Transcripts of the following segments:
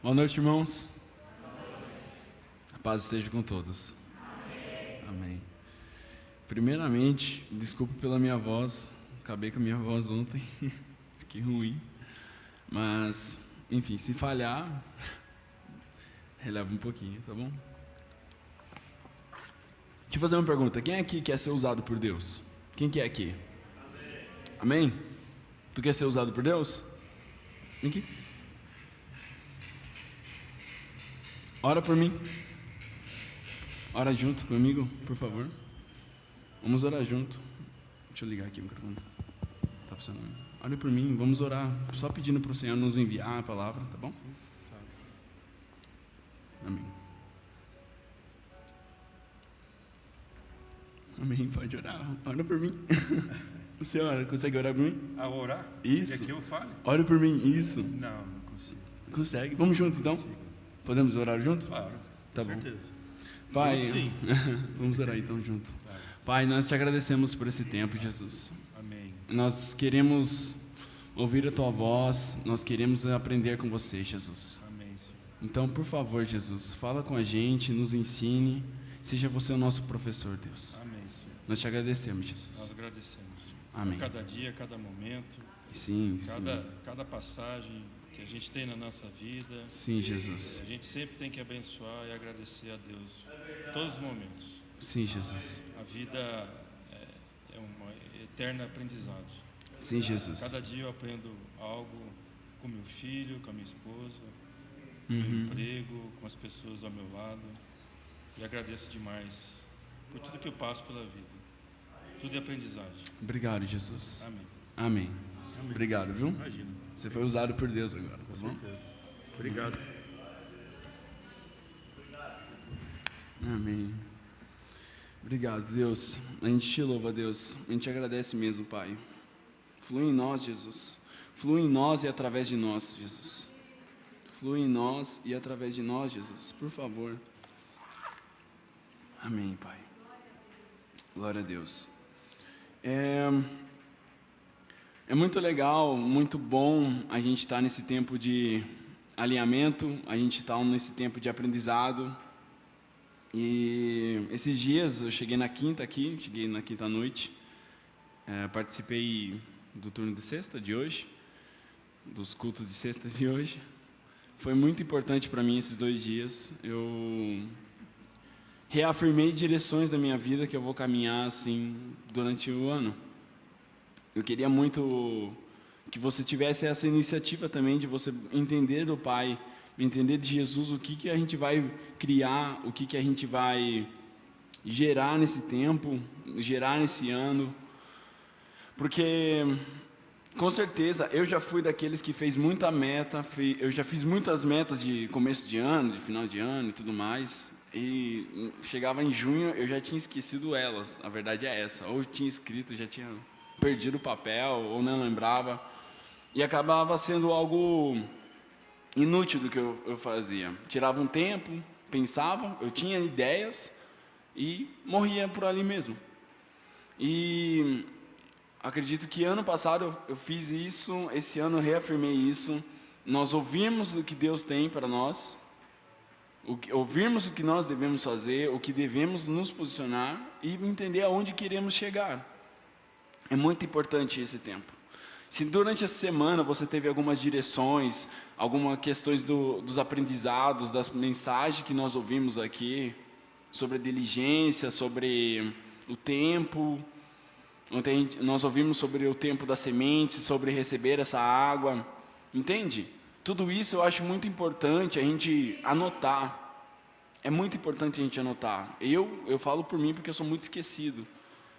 Boa noite, irmãos. A paz esteja com todos. Amém. Primeiramente, desculpe pela minha voz. Acabei com a minha voz ontem. Fiquei ruim. Mas, enfim, se falhar, releva um pouquinho, tá bom? Deixa eu fazer uma pergunta. Quem aqui quer ser usado por Deus? Quem que é aqui? Amém? Tu quer ser usado por Deus? Vem aqui. Ora por mim. Ora junto comigo, por favor. Vamos orar junto. Deixa eu ligar aqui o microfone. Tá funcionando. Ore por mim, vamos orar. Só pedindo para o Senhor nos enviar a palavra, tá bom? Amém. Amém, pode orar. Ora por mim. O senhor consegue orar por mim? A orar? Isso. E aqui eu falo? Ora por mim, isso. Não consigo. Consegue? Vamos junto então? Consigo. Podemos orar junto? Claro, Tá com bom. certeza. Pai, Sim. vamos orar então junto. Claro. Pai, nós te agradecemos por esse tempo, Jesus. Amém. Nós queremos ouvir a tua voz, nós queremos aprender com você, Jesus. Amém, Senhor. Então, por favor, Jesus, fala com a gente, nos ensine, seja você o nosso professor, Deus. Amém, Senhor. Nós te agradecemos, Nós Jesus. agradecemos, Senhor. Amém. Cada dia, cada momento, Sim, sim. cada passagem que a gente tem na nossa vida. Sim, Jesus. A gente sempre tem que abençoar e agradecer a Deus em todos os momentos. Sim, Jesus. A vida é uma eterna aprendizagem. Sim, Jesus. Cada dia eu aprendo algo com meu filho, com a minha esposa, com o meu emprego, com as pessoas ao meu lado. E agradeço demais por tudo que eu passo pela vida. Tudo é aprendizagem. Obrigado, Jesus. Amém. Amém. Amém. Obrigado, viu? Imagina. Você foi usado por Deus agora, tá Com bom? certeza. Obrigado. Amém. Obrigado, Deus. A gente te louva, Deus. A gente te agradece mesmo, Pai. Flui em nós, Jesus. Flui em nós e através de nós, Jesus. Flui em nós e através de nós, Jesus. Por favor. Amém, Pai. Glória a Deus. É muito legal, muito bom a gente estar nesse tempo de alinhamento, a gente está nesse tempo de aprendizado. E esses dias eu cheguei na quinta à noite, participei do turno de sexta de hoje, dos cultos de sexta de hoje. Foi muito importante para mim esses 2 dias. Eu reafirmei direções da minha vida que eu vou caminhar assim durante o ano. Eu queria muito que você tivesse essa iniciativa também de você entender do Pai, entender de Jesus o que a gente vai criar, o que a gente vai gerar nesse tempo, gerar nesse ano. Porque, com certeza, eu já fui daqueles que fez muita meta, eu já fiz muitas metas de começo de ano, de final de ano e tudo mais. E chegava em junho, eu já tinha esquecido elas, a verdade é essa. Ou eu tinha escrito, já tinha perdido o papel, ou não lembrava. E acabava sendo algo inútil do que eu fazia. Tirava um tempo, pensava, eu tinha ideias e morria por ali mesmo. E acredito que ano passado eu fiz isso, esse ano eu reafirmei isso. Nós ouvimos o que Deus tem para nós, ouvirmos o que nós devemos fazer, o que devemos nos posicionar e entender aonde queremos chegar. É muito importante esse tempo. Se durante essa semana você teve algumas direções, algumas questões dos aprendizados, das mensagens que nós ouvimos aqui, sobre a diligência, sobre o tempo, ontem nós ouvimos sobre o tempo da semente, sobre receber essa água, entende? Tudo isso eu acho muito importante a gente anotar. É muito importante a gente anotar. Eu falo por mim porque eu sou muito esquecido.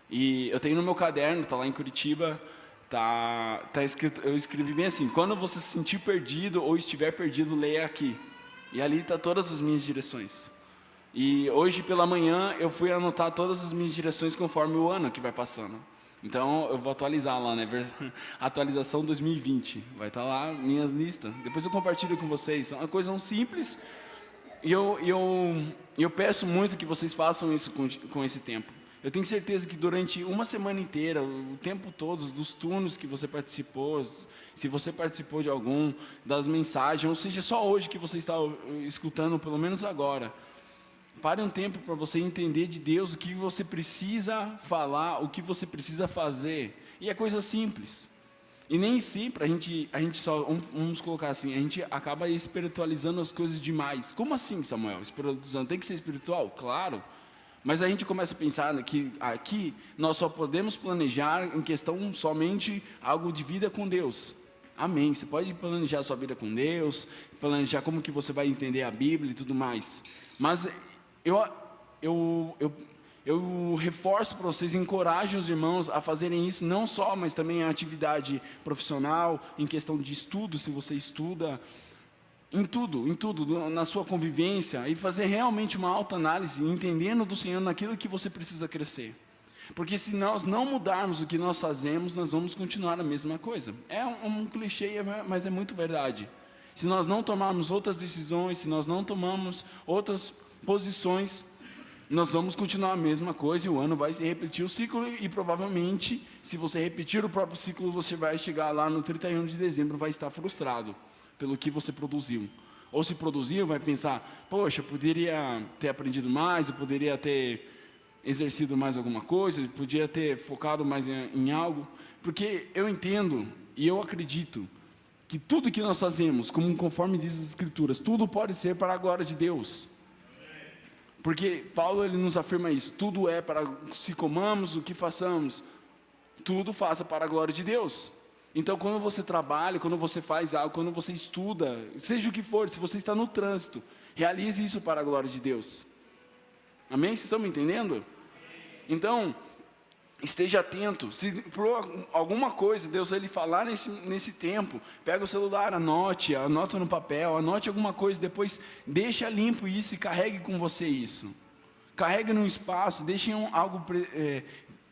E eu tenho no meu caderno, está lá em Curitiba, tá escrito, eu escrevi bem assim: quando você se sentir perdido ou estiver perdido, leia aqui. E ali está todas as minhas direções. E hoje pela manhã eu fui anotar todas as minhas direções conforme o ano que vai passando. Então eu vou atualizar lá, né? Atualização 2020. Vai estar lá minhas listas. Depois eu compartilho com vocês. É uma coisa simples. E eu peço muito que vocês façam isso com esse tempo. Eu tenho certeza que durante uma semana inteira, o tempo todo, dos turnos que você participou, se você participou de algum, das mensagens, ou seja, só hoje que você está escutando, pelo menos agora, pare um tempo para você entender de Deus o que você precisa falar, o que você precisa fazer. E é coisa simples. E nem sempre a gente só, vamos colocar assim, a gente acaba espiritualizando as coisas demais. Como assim, Samuel? Espiritualizando tem que ser espiritual? Claro. Mas a gente começa a pensar que aqui nós só podemos planejar em questão somente algo de vida com Deus. Amém. Você pode planejar a sua vida com Deus, planejar como que você vai entender a Bíblia e tudo mais. Mas eu reforço para vocês, encorajo os irmãos a fazerem isso, não só, mas também a atividade profissional, em questão de estudo, se você estuda, em tudo, na sua convivência, e fazer realmente uma autoanálise, entendendo do Senhor naquilo que você precisa crescer. Porque se nós não mudarmos o que nós fazemos, nós vamos continuar a mesma coisa. É um clichê, mas é muito verdade. Se nós não tomarmos outras decisões, se nós não tomamos outras posições, nós vamos continuar a mesma coisa e o ano vai se repetir o ciclo e provavelmente, se você repetir o próprio ciclo, você vai chegar lá no 31 de dezembro, vai estar frustrado pelo que você produziu. Ou se produziu, vai pensar, poxa, eu poderia ter aprendido mais, eu poderia ter exercido mais alguma coisa, eu podia ter focado mais em algo, porque eu entendo e eu acredito que tudo que nós fazemos, conforme diz as Escrituras, tudo pode ser para a glória de Deus. Porque Paulo ele nos afirma isso, tudo é para, se comamos, o que façamos, tudo faça para a glória de Deus. Então quando você trabalha, quando você faz algo, quando você estuda, seja o que for, se você está no trânsito, realize isso para a glória de Deus. Amém? Vocês estão me entendendo? Então, esteja atento, se por alguma coisa Deus vai lhe falar nesse tempo, pega o celular, anota no papel, anote alguma coisa, depois deixa limpo isso e carregue com você isso. Carregue num espaço, deixe algo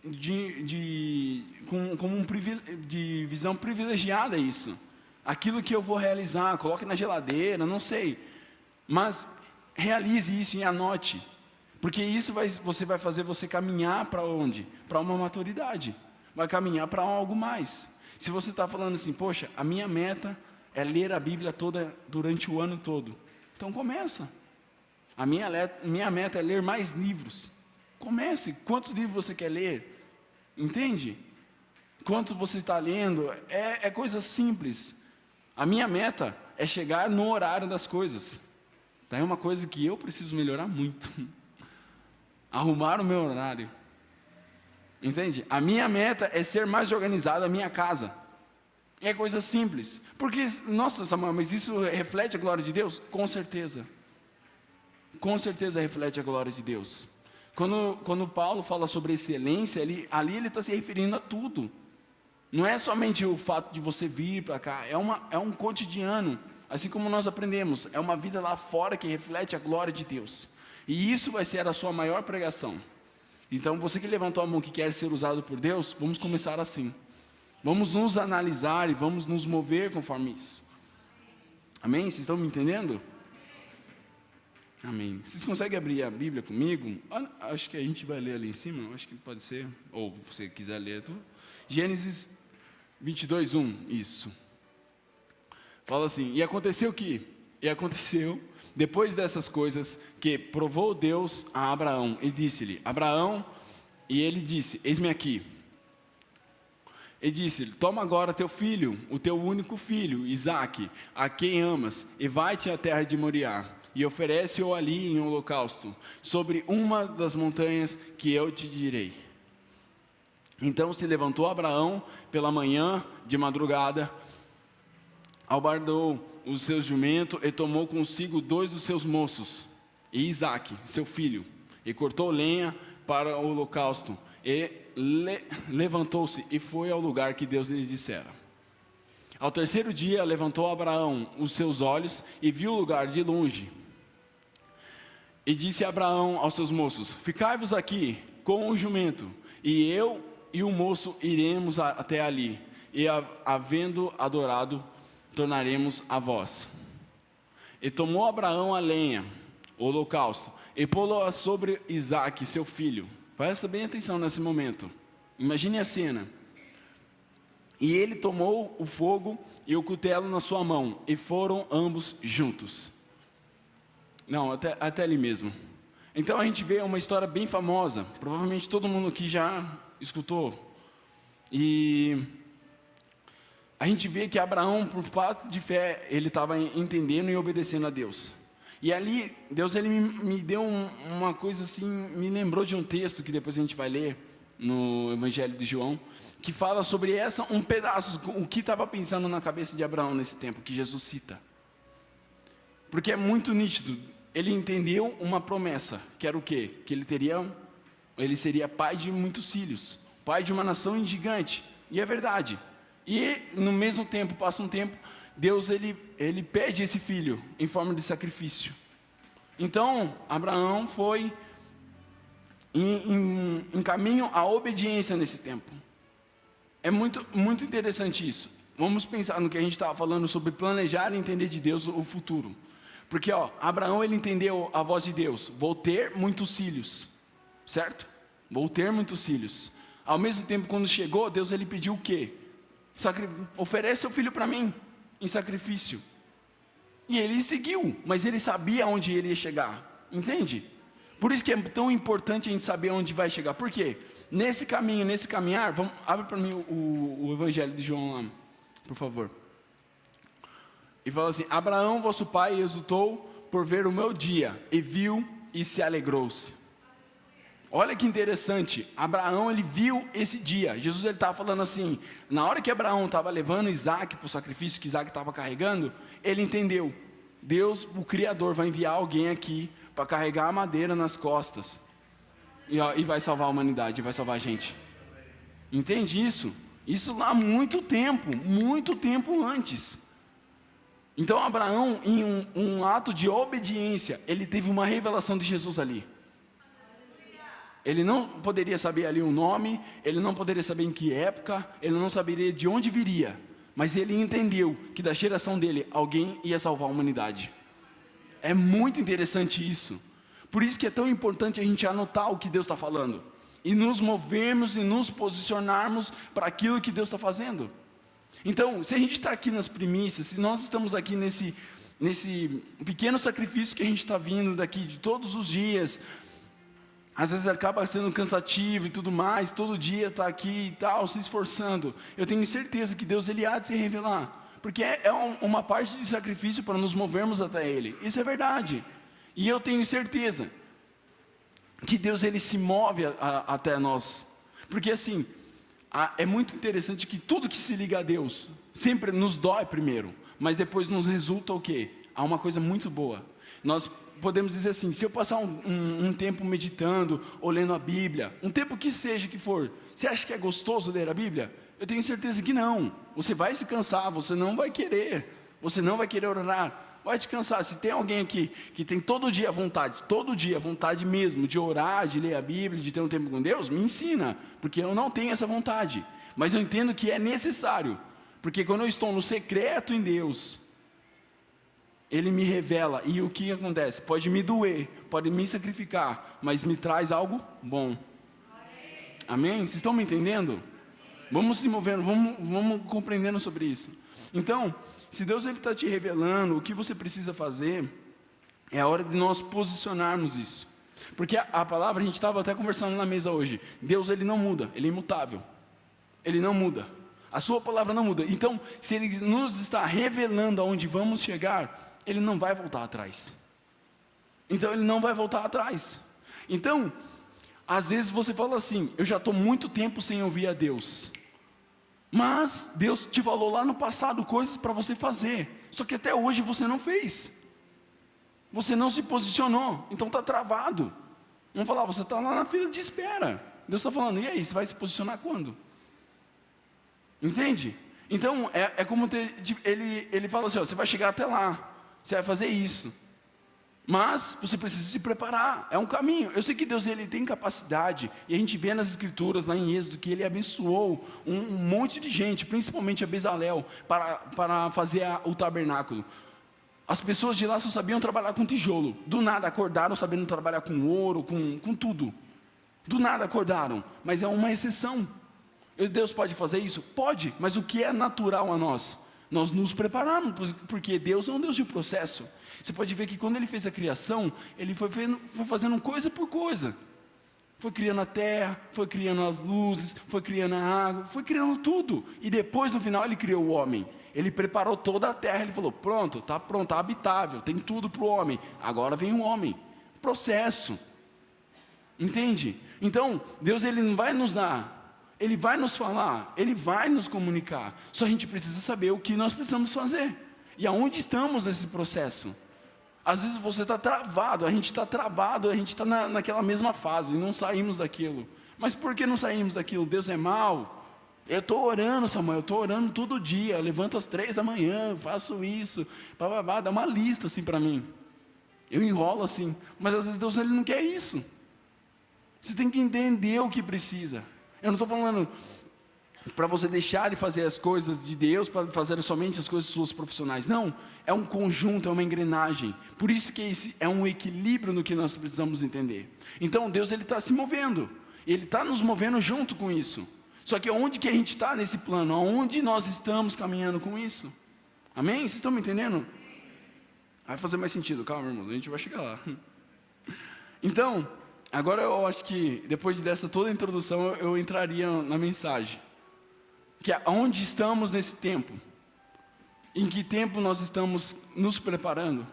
de visão privilegiada isso. Aquilo que eu vou realizar, coloque na geladeira, não sei. Mas realize isso e anote. Porque isso vai fazer você caminhar para onde? Para uma maturidade. Vai caminhar para algo mais. Se você está falando assim, poxa, a minha meta é ler a Bíblia toda durante o ano todo. Então começa. A minha meta é ler mais livros. Comece. Quantos livros você quer ler? Entende? Quanto você está lendo? É coisa simples. A minha meta é chegar no horário das coisas. Tá? É uma coisa que eu preciso melhorar muito. Arrumar o meu horário. Entende? A minha meta é ser mais organizado a minha casa. É coisa simples. Porque, nossa, Samuel, mas isso reflete a glória de Deus? Com certeza. Com certeza reflete a glória de Deus. Quando Paulo fala sobre excelência, ali ele está se referindo a tudo. Não é somente o fato de você vir para cá, é um cotidiano. Assim como nós aprendemos, é uma vida lá fora que reflete a glória de Deus. E isso vai ser a sua maior pregação. Então, você que levantou a mão que quer ser usado por Deus, vamos começar assim. Vamos nos analisar e vamos nos mover conforme isso. Amém? Vocês estão me entendendo? Amém. Vocês conseguem abrir a Bíblia comigo? Acho que a gente vai ler ali em cima, acho que pode ser. Ou, se você quiser ler tudo. Gênesis 22:1, isso. Fala assim, e aconteceu, depois dessas coisas, que provou Deus a Abraão, e disse-lhe, Abraão, e ele disse, eis-me aqui. E disse-lhe, toma agora teu filho, o teu único filho, Isaque, a quem amas, e vai-te à terra de Moriá, e oferece-o ali em holocausto, sobre uma das montanhas que eu te direi. Então se levantou Abraão pela manhã, de madrugada, albardou os seus jumentos e tomou consigo 2 dos seus moços, e Isaque, seu filho, e cortou lenha para o holocausto, e levantou-se e foi ao lugar que Deus lhe dissera. Ao terceiro dia levantou Abraão os seus olhos e viu o lugar de longe. E disse Abraão aos seus moços, ficai-vos aqui com o jumento, e eu e o moço iremos até ali, e havendo adorado, tornaremos a vós. E tomou Abraão a lenha, o holocausto, e pô-la sobre Isaque, seu filho, Presta bem atenção nesse momento. Imagine a cena. E ele tomou o fogo e o cutelo na sua mão, e foram ambos juntos. Não, até ali mesmo. Então a gente vê uma história bem famosa, provavelmente todo mundo aqui já escutou. E a gente vê que Abraão, por fato de fé, ele estava entendendo e obedecendo a Deus. E ali, Deus ele me deu uma coisa assim, me lembrou de um texto que depois a gente vai ler no Evangelho de João, que fala sobre um pedaço, o que estava pensando na cabeça de Abraão nesse tempo, que Jesus cita. Porque é muito nítido, ele entendeu uma promessa, que era o quê? Que ele seria pai de muitos filhos, pai de uma nação gigante, e é verdade. E no mesmo tempo, passa um tempo, Deus ele pede esse filho em forma de sacrifício. Então, Abraão foi em caminho à obediência nesse tempo. É muito, muito interessante isso. Vamos pensar no que a gente estava falando sobre planejar e entender de Deus o futuro. Porque, Abraão ele entendeu a voz de Deus. Vou ter muitos filhos, certo? Vou ter muitos filhos. Ao mesmo tempo, quando chegou, Deus ele pediu o quê? Oferece seu filho para mim, em sacrifício. E ele seguiu, mas ele sabia onde ele ia chegar. Entende? Por isso que é tão importante a gente saber onde vai chegar. Por quê? Nesse caminho, nesse caminhar, abre para mim o Evangelho de João lá, por favor. E fala assim: Abraão, vosso pai, exultou por ver o meu dia, e viu e se alegrou-se. Olha que interessante, Abraão ele viu esse dia. Jesus ele estava falando assim, na hora que Abraão estava levando Isaac para o sacrifício que Isaac estava carregando, ele entendeu, Deus, o Criador, vai enviar alguém aqui para carregar a madeira nas costas, e vai salvar a humanidade, vai salvar a gente. Entende isso? Isso lá há muito tempo antes. Então Abraão, em um ato de obediência, ele teve uma revelação de Jesus ali. Ele não poderia saber ali o nome, ele não poderia saber em que época, ele não saberia de onde viria, mas ele entendeu que da geração dele, alguém ia salvar a humanidade. É muito interessante isso. Por isso que é tão importante a gente anotar o que Deus está falando, e nos movermos e nos posicionarmos para aquilo que Deus está fazendo. Então, se a gente está aqui nas primícias, se nós estamos aqui nesse pequeno sacrifício que a gente está vindo daqui de todos os dias, às vezes acaba sendo cansativo e tudo mais, todo dia está aqui e tal, se esforçando. Eu tenho certeza que Deus ele há de se revelar, porque é uma parte de sacrifício para nos movermos até Ele. Isso é verdade. E eu tenho certeza que Deus ele se move até nós. Porque assim, é muito interessante que tudo que se liga a Deus sempre nos dói primeiro, mas depois nos resulta o quê? Há uma coisa muito boa. Nós podemos dizer assim, se eu passar um tempo meditando, ou lendo a Bíblia, um tempo que seja que for, você acha que é gostoso ler a Bíblia? Eu tenho certeza que não. Você vai se cansar, você não vai querer orar, vai te cansar. Se tem alguém aqui que tem todo dia vontade mesmo de orar, de ler a Bíblia, de ter um tempo com Deus, me ensina, porque eu não tenho essa vontade, mas eu entendo que é necessário, porque quando eu estou no secreto em Deus, Ele me revela, e o que acontece? Pode me doer, pode me sacrificar, mas me traz algo bom. Amém? Vocês estão me entendendo? Vamos se movendo, vamos compreendendo sobre isso. Então, se Deus está te revelando o que você precisa fazer, é a hora de nós posicionarmos isso. Porque a palavra, a gente estava até conversando na mesa hoje, Deus ele não muda, Ele é imutável. Ele não muda. A sua palavra não muda. Então, se Ele nos está revelando aonde vamos chegar, Ele não vai voltar atrás. Então, Ele não vai voltar atrás. Então, às vezes você fala assim, eu já estou muito tempo sem ouvir a Deus. Mas, Deus te falou lá no passado coisas para você fazer. Só que até hoje você não fez. Você não se posicionou. Então está travado. Vamos falar, você está lá na fila de espera. Deus está falando, e aí, você vai se posicionar quando? Entende? Então, é como ele fala assim, você vai chegar até lá. Você vai fazer isso, mas você precisa se preparar, é um caminho. Eu sei que Deus ele tem capacidade, e a gente vê nas escrituras, lá em Êxodo, que Ele abençoou um monte de gente, principalmente a Bezalel, para fazer o tabernáculo. As pessoas de lá só sabiam trabalhar com tijolo, do nada acordaram sabendo trabalhar com ouro, com tudo. Do nada acordaram, mas é uma exceção. Deus pode fazer isso? Pode, mas o que é natural a nós? Nós nos preparamos, porque Deus é um Deus de processo. Você pode ver que quando Ele fez a criação, Ele foi fazendo coisa por coisa. Foi criando a terra, foi criando as luzes, foi criando a água, foi criando tudo. E depois, no final, Ele criou o homem. Ele preparou toda a terra, Ele falou, pronto, está habitável, tem tudo para o homem. Agora vem o homem. Processo. Entende? Então, Deus Ele não vai nos dar, Ele vai nos falar, Ele vai nos comunicar. Só a gente precisa saber o que nós precisamos fazer. E aonde estamos nesse processo. Às vezes você está travado, a gente está travado, a gente está naquela mesma fase, não saímos daquilo. Mas por que não saímos daquilo? Deus é mau? Eu estou orando, Samuel, eu estou orando todo dia, eu levanto às 3 da manhã, faço isso, dá uma lista assim para mim. Eu enrolo assim, mas às vezes Deus Ele não quer isso. Você tem que entender o que precisa. Eu não estou falando para você deixar de fazer as coisas de Deus, para fazer somente as coisas suas profissionais. Não, é um conjunto, é uma engrenagem. Por isso que esse é um equilíbrio no que nós precisamos entender. Então Deus Ele está se movendo, Ele está nos movendo junto com isso. Só que onde que a gente está nesse plano? Aonde nós estamos caminhando com isso? Amém? Vocês estão me entendendo? Vai fazer mais sentido, calma irmão, a gente vai chegar lá. Então, agora eu acho que depois dessa toda a introdução eu entraria na mensagem. Que é onde estamos nesse tempo? Em que tempo nós estamos nos preparando?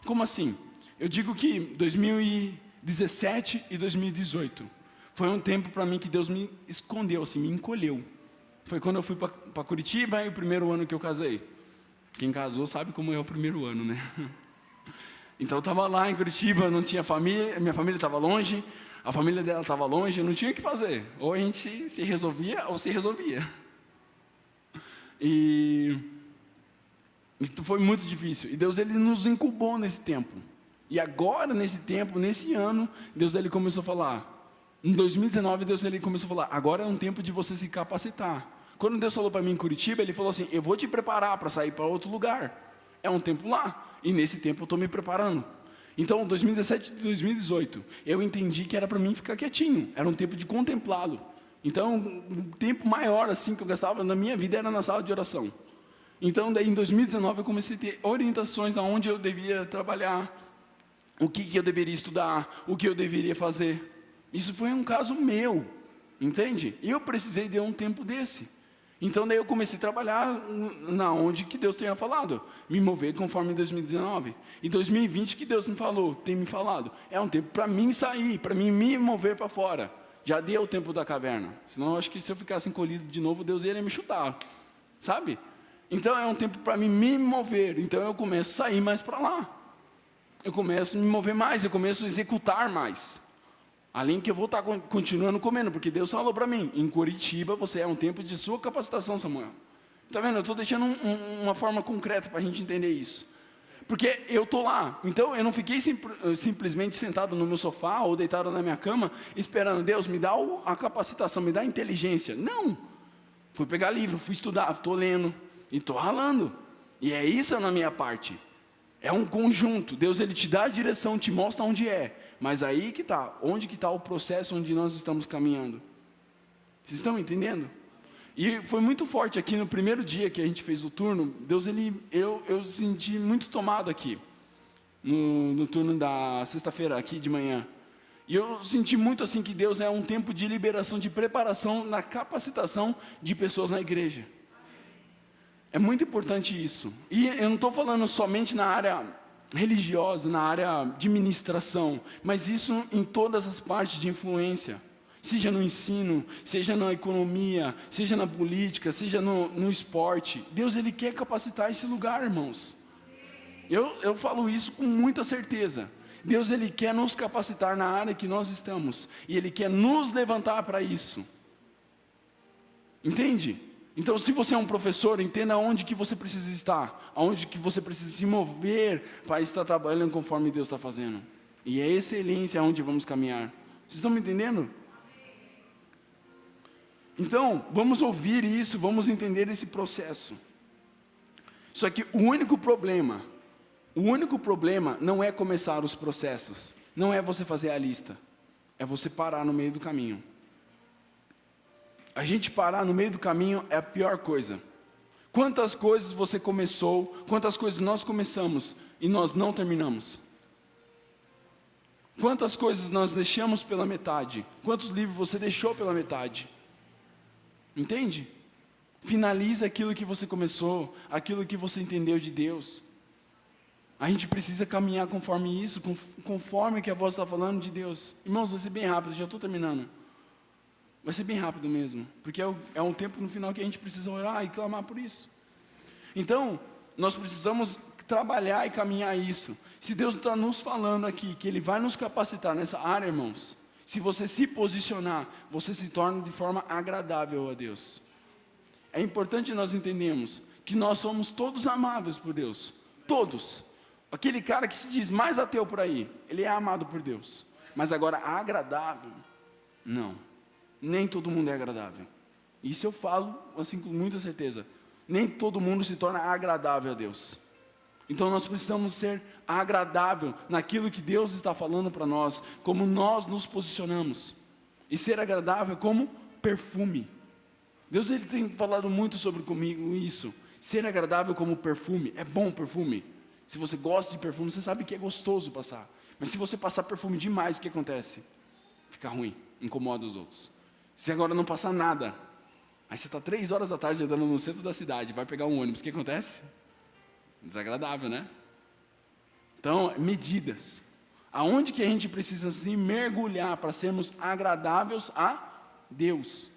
Como assim? Eu digo que 2017 e 2018 foi um tempo para mim que Deus me escondeu, assim, me encolheu. Foi quando eu fui para Curitiba e o primeiro ano que eu casei. Quem casou sabe como é o primeiro ano, né? Então eu estava lá em Curitiba, não tinha família, minha família estava longe, a família dela estava longe, eu não tinha o que fazer. Ou a gente se resolvia ou se resolvia. E foi muito difícil. E Deus Ele nos incubou nesse tempo. E agora, nesse tempo, nesse ano, Deus Ele começou a falar. Em 2019, Deus Ele começou a falar, agora é um tempo de você se capacitar. Quando Deus falou para mim em Curitiba, Ele falou assim, eu vou te preparar para sair para outro lugar. É um tempo lá. E nesse tempo eu estou me preparando. Então, 2017 e 2018, eu entendi que era para mim ficar quietinho. Era um tempo de contemplá-lo. Então, um tempo maior assim que eu gastava na minha vida era na sala de oração. Então, daí em 2019 eu comecei a ter orientações aonde eu devia trabalhar, o que eu deveria estudar, o que eu deveria fazer. Isso foi um caso meu, entende? E eu precisei de um tempo desse. Então, daí eu comecei a trabalhar na onde que Deus tinha falado, me mover conforme 2019. E 2020 que Deus me falou, tem me falado, é um tempo para mim sair, para mim me mover para fora. Já deu o tempo da caverna. Senão eu acho que se eu ficasse encolhido de novo, Deus ia me chutar. Sabe? Então é um tempo para mim me mover. Então eu começo a sair mais para lá. Eu começo a me mover mais, eu começo a executar mais. Além que eu vou estar continuando comendo, porque Deus falou para mim, em Curitiba você é um tempo de sua capacitação, Samuel. Está vendo? Eu estou deixando uma forma concreta para a gente entender isso. Porque eu estou lá, então eu não fiquei simplesmente sentado no meu sofá ou deitado na minha cama, esperando, Deus me dá a capacitação, me dá a inteligência. Não, fui pegar livro, fui estudar, estou lendo e estou ralando. E é isso na minha parte, é um conjunto. Deus Ele te dá a direção, te mostra onde é, mas aí que está, onde que está o processo onde nós estamos caminhando. Vocês estão entendendo? E foi muito forte aqui no primeiro dia que a gente fez o turno, Deus eu senti muito tomado aqui, no turno da sexta-feira, aqui de manhã. E eu senti muito assim que Deus é um tempo de liberação, de preparação, na capacitação de pessoas na igreja. É muito importante isso. E eu não estou falando somente na área religiosa, na área de ministração, mas isso em todas as partes de influência. Seja no ensino, seja na economia, seja na política, seja no esporte. Deus Ele quer capacitar esse lugar, irmãos. Eu falo isso com muita certeza. Deus Ele quer nos capacitar na área que nós estamos. E Ele quer nos levantar para isso. Entende? Então, se você é um professor, entenda onde que você precisa estar. Aonde que você precisa se mover para estar trabalhando conforme Deus está fazendo. E é excelência onde vamos caminhar. Vocês estão me entendendo? Então, vamos ouvir isso, vamos entender esse processo. Só que o único problema não é começar os processos, não é você fazer a lista, é você parar no meio do caminho. A gente parar no meio do caminho é a pior coisa. Quantas coisas você começou, quantas coisas nós começamos e nós não terminamos? Quantas coisas nós deixamos pela metade? Quantos livros você deixou pela metade? Entende? Finaliza aquilo que você começou, aquilo que você entendeu de Deus. A gente precisa caminhar conforme isso, conforme que a voz está falando de Deus. Irmãos, vai ser bem rápido, já estou terminando. Vai ser bem rápido mesmo, porque é um tempo no final que a gente precisa orar e clamar por isso. Então, nós precisamos trabalhar e caminhar isso. Se Deus está nos falando aqui, que Ele vai nos capacitar nessa área, irmãos, se você se posicionar, você se torna de forma agradável a Deus. É importante nós entendermos que nós somos todos amáveis por Deus, todos. Aquele cara que se diz mais ateu por aí, ele é amado por Deus, mas agora agradável, não. Nem todo mundo é agradável. Isso eu falo assim com muita certeza. Nem todo mundo se torna agradável a Deus. Então nós precisamos ser agradável naquilo que Deus está falando para nós, como nós nos posicionamos. E ser agradável como perfume. Deus ele tem falado muito sobre comigo isso. Ser agradável como perfume. É bom perfume. Se você gosta de perfume, você sabe que é gostoso passar. Mas se você passar perfume demais, o que acontece? Fica ruim, incomoda os outros. Se agora não passar nada, aí você está 3 horas da tarde andando no centro da cidade, vai pegar um ônibus, o que acontece? Desagradável, né? Então, medidas. Aonde que a gente precisa se mergulhar para sermos agradáveis a Deus?